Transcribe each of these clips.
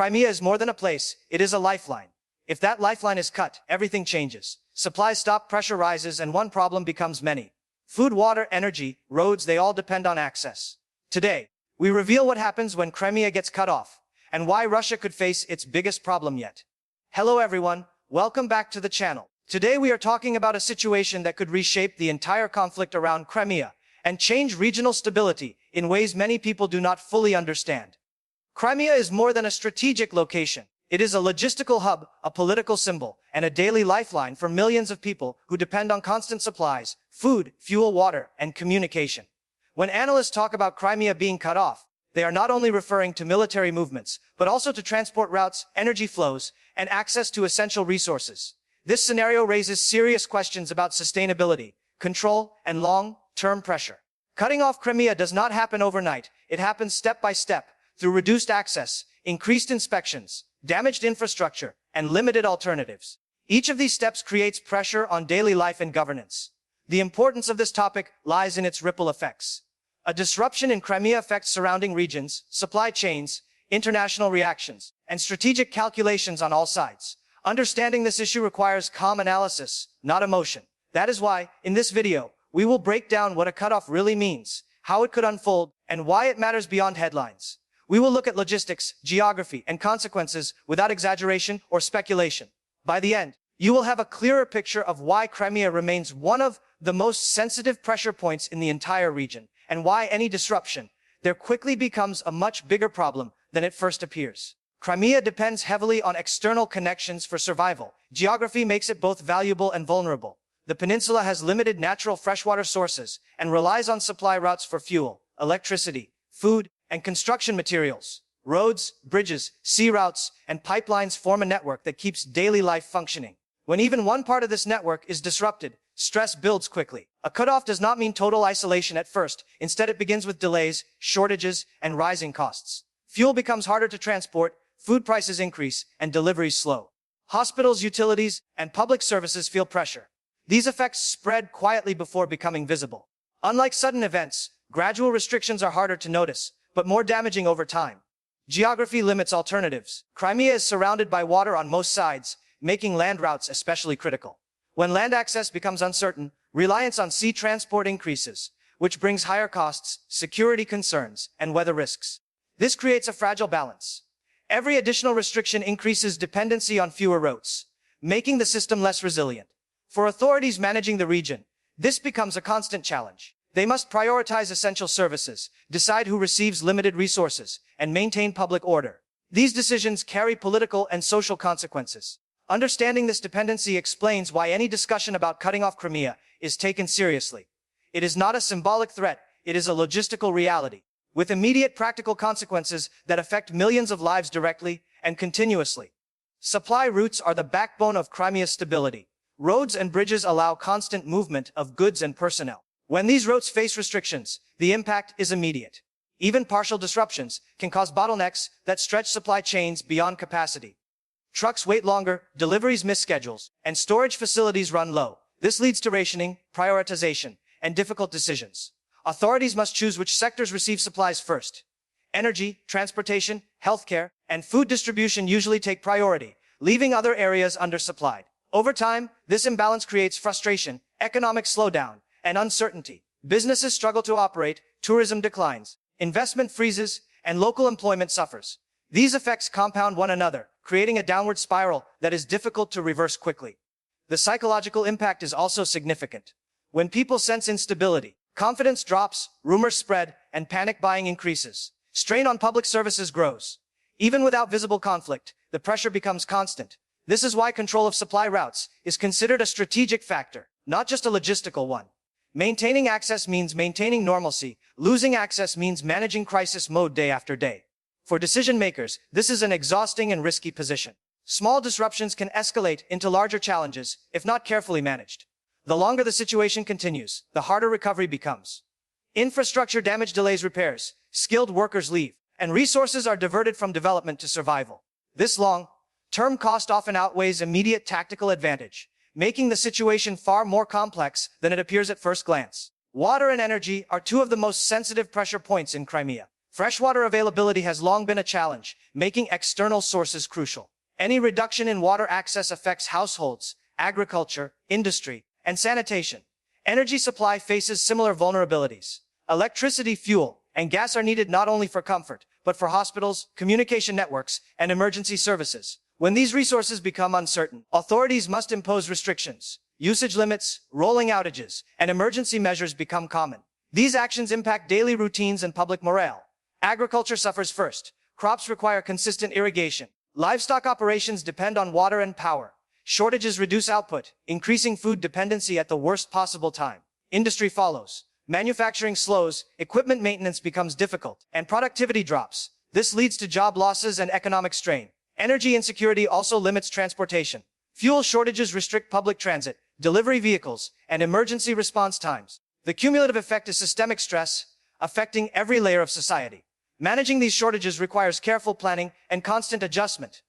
Crimea is more than a place, it is a lifeline. If that lifeline is cut, everything changes. Supplies stop, pressure rises, and one problem becomes many. Food, water, energy, roads, they all depend on access. Today, we reveal what happens when Crimea gets cut off, and why Russia could face its biggest problem yet. Hello everyone, welcome back to the channel. Today we are talking about a situation that could reshape the entire conflict around Crimea, and change regional stability in ways many people do not fully understand. Crimea is more than a strategic location. It is a logistical hub, a political symbol, and a daily lifeline for millions of people who depend on constant supplies, food, fuel, water, and communication. When analysts talk about Crimea being cut off, they are not only referring to military movements, but also to transport routes, energy flows, and access to essential resources. This scenario raises serious questions about sustainability, control, and long-term pressure. Cutting off Crimea does not happen overnight. It happens step by step, through reduced access, increased inspections, damaged infrastructure, and limited alternatives. Each of these steps creates pressure on daily life and governance. The importance of this topic lies in its ripple effects. A disruption in Crimea affects surrounding regions, supply chains, international reactions, and strategic calculations on all sides. Understanding this issue requires calm analysis, not emotion. That is why, in this video, we will break down what a cutoff really means, how it could unfold, and why it matters beyond headlines. We will look at logistics, geography, and consequences without exaggeration or speculation. By the end, you will have a clearer picture of why Crimea remains one of the most sensitive pressure points in the entire region, and why any disruption there quickly becomes a much bigger problem than it first appears. Crimea depends heavily on external connections for survival. Geography makes it both valuable and vulnerable. The peninsula has limited natural freshwater sources and relies on supply routes for fuel, electricity, food, and construction materials. Roads, bridges, sea routes, and pipelines form a network that keeps daily life functioning. When even one part of this network is disrupted, stress builds quickly. A cutoff does not mean total isolation at first. Instead, it begins with delays, shortages, and rising costs. Fuel becomes harder to transport, food prices increase, and deliveries slow. Hospitals, utilities, and public services feel pressure. These effects spread quietly before becoming visible. Unlike sudden events, gradual restrictions are harder to notice, but more damaging over time. Geography limits alternatives. Crimea is surrounded by water on most sides, making land routes especially critical. When land access becomes uncertain, reliance on sea transport increases, which brings higher costs, security concerns, and weather risks. This creates a fragile balance. Every additional restriction increases dependency on fewer routes, making the system less resilient. For authorities managing the region, this becomes a constant challenge. They must prioritize essential services, decide who receives limited resources, and maintain public order. These decisions carry political and social consequences. Understanding this dependency explains why any discussion about cutting off Crimea is taken seriously. It is not a symbolic threat, it is a logistical reality, with immediate practical consequences that affect millions of lives directly and continuously. Supply routes are the backbone of Crimea's stability. Roads and bridges allow constant movement of goods and personnel. When these routes face restrictions, the impact is immediate. Even partial disruptions can cause bottlenecks that stretch supply chains beyond capacity. Trucks wait longer, deliveries miss schedules, and storage facilities run low. This leads to rationing, prioritization, and difficult decisions. Authorities must choose which sectors receive supplies first. Energy, transportation, healthcare, and food distribution usually take priority, leaving other areas undersupplied. Over time, this imbalance creates frustration, economic slowdown, and uncertainty. Businesses struggle to operate, tourism declines, investment freezes, and local employment suffers. These effects compound one another, creating a downward spiral that is difficult to reverse quickly. The psychological impact is also significant. When people sense instability, confidence drops, rumors spread, and panic buying increases. Strain on public services grows. Even without visible conflict, the pressure becomes constant. This is why control of supply routes is considered a strategic factor, not just a logistical one. Maintaining access means maintaining normalcy. Losing access means managing crisis mode day after day. For decision makers, this is an exhausting and risky position. Small disruptions can escalate into larger challenges if not carefully managed. The longer the situation continues, the harder recovery becomes. Infrastructure damage delays repairs, skilled workers leave, and resources are diverted from development to survival. This long-term cost often outweighs immediate tactical advantage, making the situation far more complex than it appears at first glance. Water and energy are two of the most sensitive pressure points in Crimea. Freshwater availability has long been a challenge, making external sources crucial. Any reduction in water access affects households, agriculture, industry, and sanitation. Energy supply faces similar vulnerabilities. Electricity, fuel, and gas are needed not only for comfort, but for hospitals, communication networks, and emergency services. When these resources become uncertain, authorities must impose restrictions. Usage limits, rolling outages, and emergency measures become common. These actions impact daily routines and public morale. Agriculture suffers first. Crops require consistent irrigation. Livestock operations depend on water and power. Shortages reduce output, increasing food dependency at the worst possible time. Industry follows. Manufacturing slows, equipment maintenance becomes difficult, and productivity drops. This leads to job losses and economic strain. Energy insecurity also limits transportation. Fuel shortages restrict public transit, delivery vehicles, and emergency response times. The cumulative effect is systemic stress, affecting every layer of society. Managing these shortages requires careful planning and constant adjustment.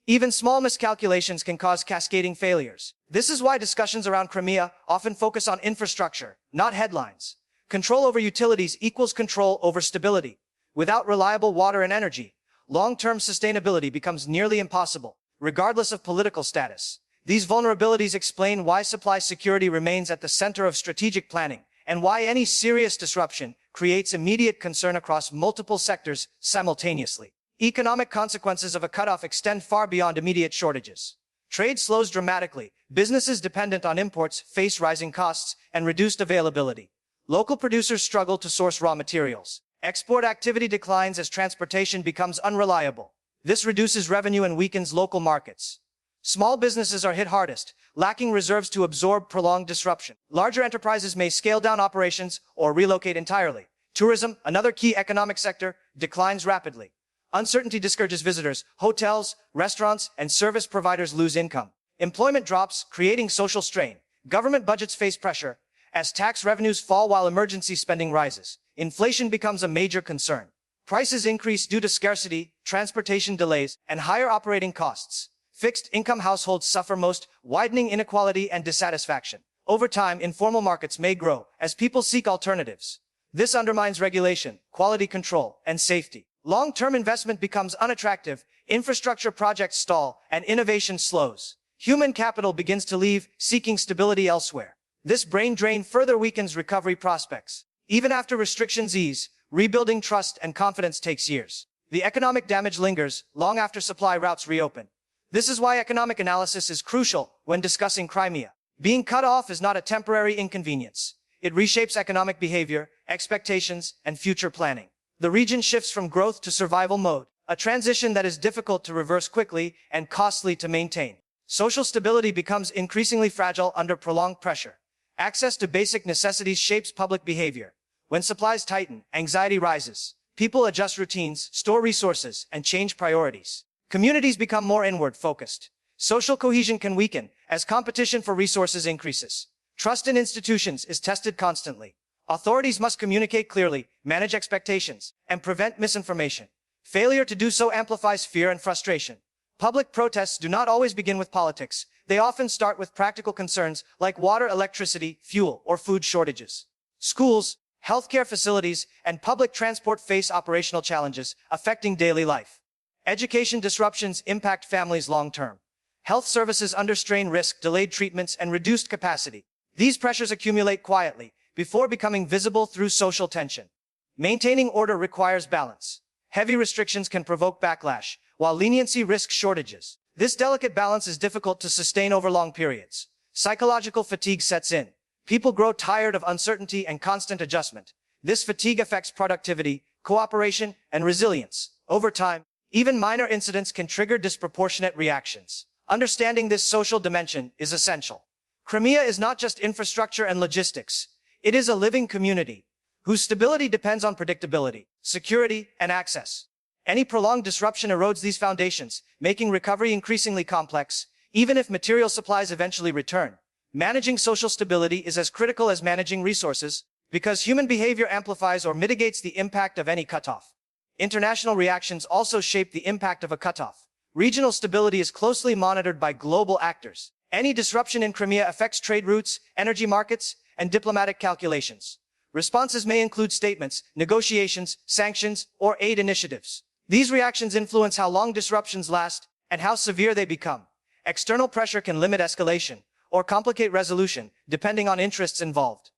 Even small miscalculations can cause cascading failures. This is why discussions around Crimea often focus on infrastructure, not headlines. Control over utilities equals control over stability. Without reliable water and energy, long-term sustainability becomes nearly impossible, regardless of political status. These vulnerabilities explain why supply security remains at the center of strategic planning, and why any serious disruption creates immediate concern across multiple sectors simultaneously. Economic consequences of a cutoff extend far beyond immediate shortages. Trade slows dramatically. Businesses dependent on imports face rising costs and reduced availability. Local producers struggle to source raw materials. Export activity declines as transportation becomes unreliable. This reduces revenue and weakens local markets. Small businesses are hit hardest, lacking reserves to absorb prolonged disruption. Larger enterprises may scale down operations or relocate entirely. Tourism, another key economic sector, declines rapidly. Uncertainty discourages visitors. Hotels, restaurants, and service providers lose income. Employment drops, creating social strain. Government budgets face pressure as tax revenues fall while emergency spending rises. Inflation becomes a major concern. Prices increase due to scarcity, transportation delays, and higher operating costs. Fixed income households suffer most, widening inequality and dissatisfaction. Over time, informal markets may grow as people seek alternatives. This undermines regulation, quality control, and safety. Long-term investment becomes unattractive, infrastructure projects stall, and innovation slows. Human capital begins to leave, seeking stability elsewhere. This brain drain further weakens recovery prospects. Even after restrictions ease, rebuilding trust and confidence takes years. The economic damage lingers long after supply routes reopen. This is why economic analysis is crucial when discussing Crimea. Being cut off is not a temporary inconvenience. It reshapes economic behavior, expectations, and future planning. The region shifts from growth to survival mode, a transition that is difficult to reverse quickly and costly to maintain. Social stability becomes increasingly fragile under prolonged pressure. Access to basic necessities shapes public behavior. When supplies tighten, anxiety rises. People adjust routines, store resources, and change priorities. Communities become more inward-focused. Social cohesion can weaken as competition for resources increases. Trust in institutions is tested constantly. Authorities must communicate clearly, manage expectations, and prevent misinformation. Failure to do so amplifies fear and frustration. Public protests do not always begin with politics. They often start with practical concerns like water, electricity, fuel, or food shortages. Schools, healthcare facilities, and public transport face operational challenges affecting daily life. Education disruptions impact families long-term. Health services under strain risk delayed treatments and reduced capacity. These pressures accumulate quietly before becoming visible through social tension. Maintaining order requires balance. Heavy restrictions can provoke backlash, while leniency risks shortages. This delicate balance is difficult to sustain over long periods. Psychological fatigue sets in. People grow tired of uncertainty and constant adjustment. This fatigue affects productivity, cooperation, and resilience. Over time, even minor incidents can trigger disproportionate reactions. Understanding this social dimension is essential. Crimea is not just infrastructure and logistics. It is a living community whose stability depends on predictability, security, and access. Any prolonged disruption erodes these foundations, making recovery increasingly complex, even if material supplies eventually return. Managing social stability is as critical as managing resources, because human behavior amplifies or mitigates the impact of any cutoff. International reactions also shape the impact of a cutoff. Regional stability is closely monitored by global actors. Any disruption in Crimea affects trade routes, energy markets, and diplomatic calculations. Responses may include statements, negotiations, sanctions, or aid initiatives. These reactions influence how long disruptions last and how severe they become. External pressure can limit escalation or complicate resolution, depending on interests involved.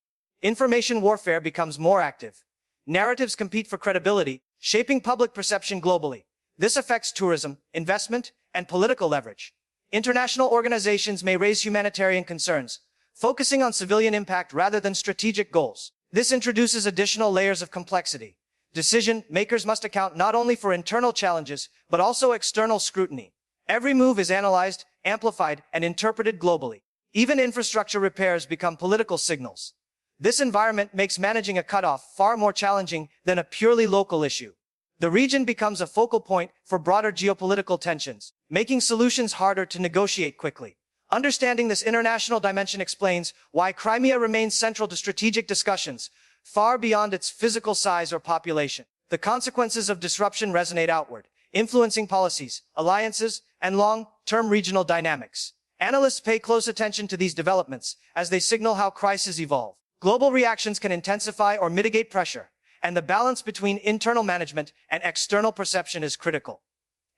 Information warfare becomes more active. Narratives compete for credibility, shaping public perception globally. This affects tourism, investment, and political leverage. International organizations may raise humanitarian concerns, focusing on civilian impact rather than strategic goals. This introduces additional layers of complexity. Decision makers must account not only for internal challenges, but also external scrutiny. Every move is analyzed, amplified, and interpreted globally. Even infrastructure repairs become political signals. This environment makes managing a cutoff far more challenging than a purely local issue. The region becomes a focal point for broader geopolitical tensions, making solutions harder to negotiate quickly. Understanding this international dimension explains why Crimea remains central to strategic discussions, far beyond its physical size or population. The consequences of disruption resonate outward, influencing policies, alliances, and long-term regional dynamics. Analysts pay close attention to these developments as they signal how crises evolve. Global reactions can intensify or mitigate pressure, and the balance between internal management and external perception is critical.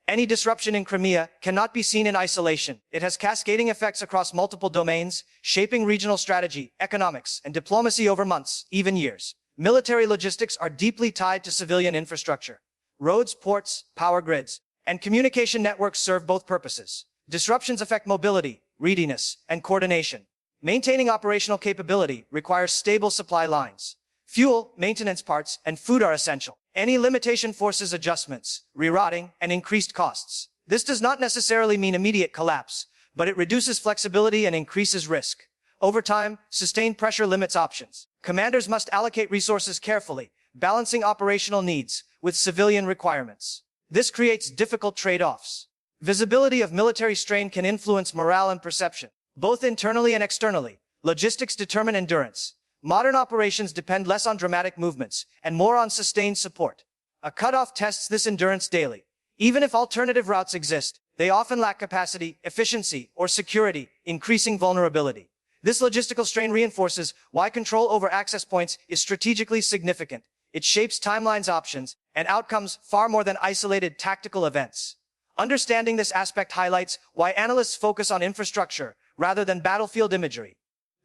Any disruption in Crimea cannot be seen in isolation. It has cascading effects across multiple domains, shaping regional strategy, economics, and diplomacy over months, even years. Military logistics are deeply tied to civilian infrastructure. Roads, ports, power grids, and communication networks serve both purposes. Disruptions affect mobility, readiness, and coordination. Maintaining operational capability requires stable supply lines. Fuel, maintenance parts, and food are essential. Any limitation forces adjustments, rerouting, and increased costs. This does not necessarily mean immediate collapse, but it reduces flexibility and increases risk. Over time, sustained pressure limits options. Commanders must allocate resources carefully, balancing operational needs with civilian requirements. This creates difficult trade-offs. Visibility of military strain can influence morale and perception, both internally and externally. Logistics determine endurance. Modern operations depend less on dramatic movements and more on sustained support. A cutoff tests this endurance daily. Even if alternative routes exist, they often lack capacity, efficiency, or security, increasing vulnerability. This logistical strain reinforces why control over access points is strategically significant. It shapes timelines, options, and outcomes far more than isolated tactical events. Understanding this aspect highlights why analysts focus on infrastructure rather than battlefield imagery.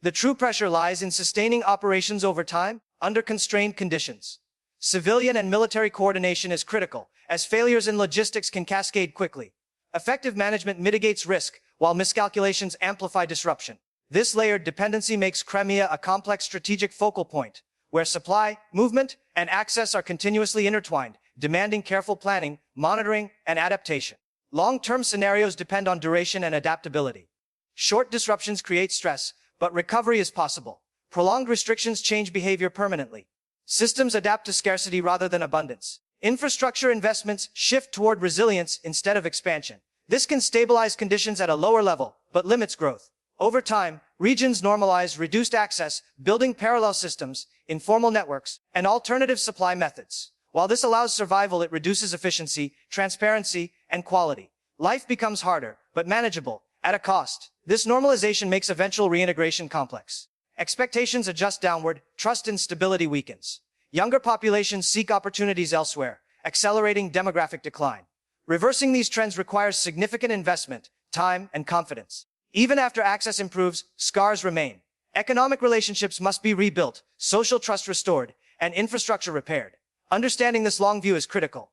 The true pressure lies in sustaining operations over time, under constrained conditions. Civilian and military coordination is critical, as failures in logistics can cascade quickly. Effective management mitigates risk, while miscalculations amplify disruption. This layered dependency makes Crimea a complex strategic focal point, where supply, movement, and access are continuously intertwined, demanding careful planning, monitoring, and adaptation. Long-term scenarios depend on duration and adaptability. Short disruptions create stress, but recovery is possible. Prolonged restrictions change behavior permanently. Systems adapt to scarcity rather than abundance. Infrastructure investments shift toward resilience instead of expansion. This can stabilize conditions at a lower level, but limits growth. Over time, regions normalize reduced access, building parallel systems, informal networks, and alternative supply methods. While this allows survival, it reduces efficiency, transparency, and quality. Life becomes harder, but manageable, at a cost. This normalization makes eventual reintegration complex. Expectations adjust downward, trust in stability weakens. Younger populations seek opportunities elsewhere, accelerating demographic decline. Reversing these trends requires significant investment, time, and confidence. Even after access improves, scars remain. Economic relationships must be rebuilt, social trust restored, and infrastructure repaired. Understanding this long view is critical.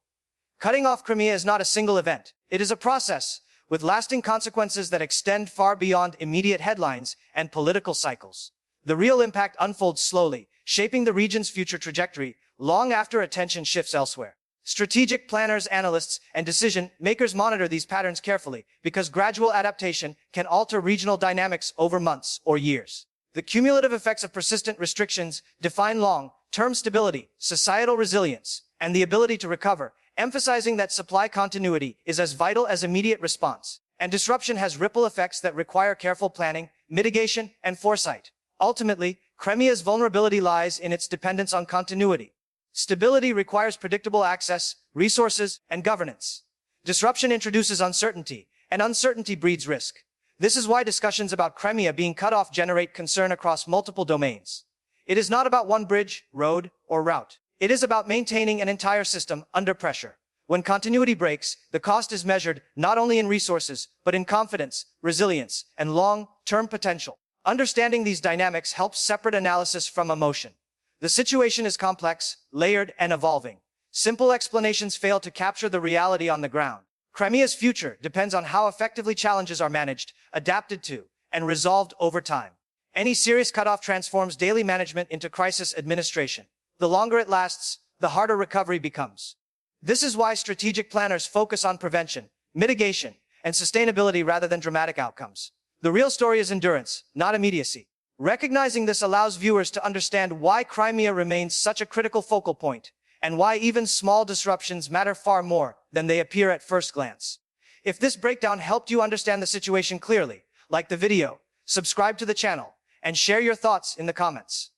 Cutting off Crimea is not a single event. It is a process, with lasting consequences that extend far beyond immediate headlines and political cycles. The real impact unfolds slowly, shaping the region's future trajectory long after attention shifts elsewhere. Strategic planners, analysts, and decision makers monitor these patterns carefully because gradual adaptation can alter regional dynamics over months or years. The cumulative effects of persistent restrictions define long-term stability, societal resilience, and the ability to recover, emphasizing that supply continuity is as vital as immediate response, and disruption has ripple effects that require careful planning, mitigation, and foresight. Ultimately, Crimea's vulnerability lies in its dependence on continuity. Stability requires predictable access, resources, and governance. Disruption introduces uncertainty, and uncertainty breeds risk. This is why discussions about Crimea being cut off generate concern across multiple domains. It is not about one bridge, road, or route. It is about maintaining an entire system under pressure. When continuity breaks, the cost is measured not only in resources, but in confidence, resilience, and long-term potential. Understanding these dynamics helps separate analysis from emotion. The situation is complex, layered, and evolving. Simple explanations fail to capture the reality on the ground. Crimea's future depends on how effectively challenges are managed, adapted to, and resolved over time. Any serious cutoff transforms daily management into crisis administration. The longer it lasts, the harder recovery becomes. This is why strategic planners focus on prevention, mitigation, and sustainability rather than dramatic outcomes. The real story is endurance, not immediacy. Recognizing this allows viewers to understand why Crimea remains such a critical focal point, and why even small disruptions matter far more than they appear at first glance. If this breakdown helped you understand the situation clearly, like the video, subscribe to the channel, and share your thoughts in the comments.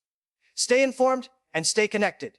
Stay informed and stay connected.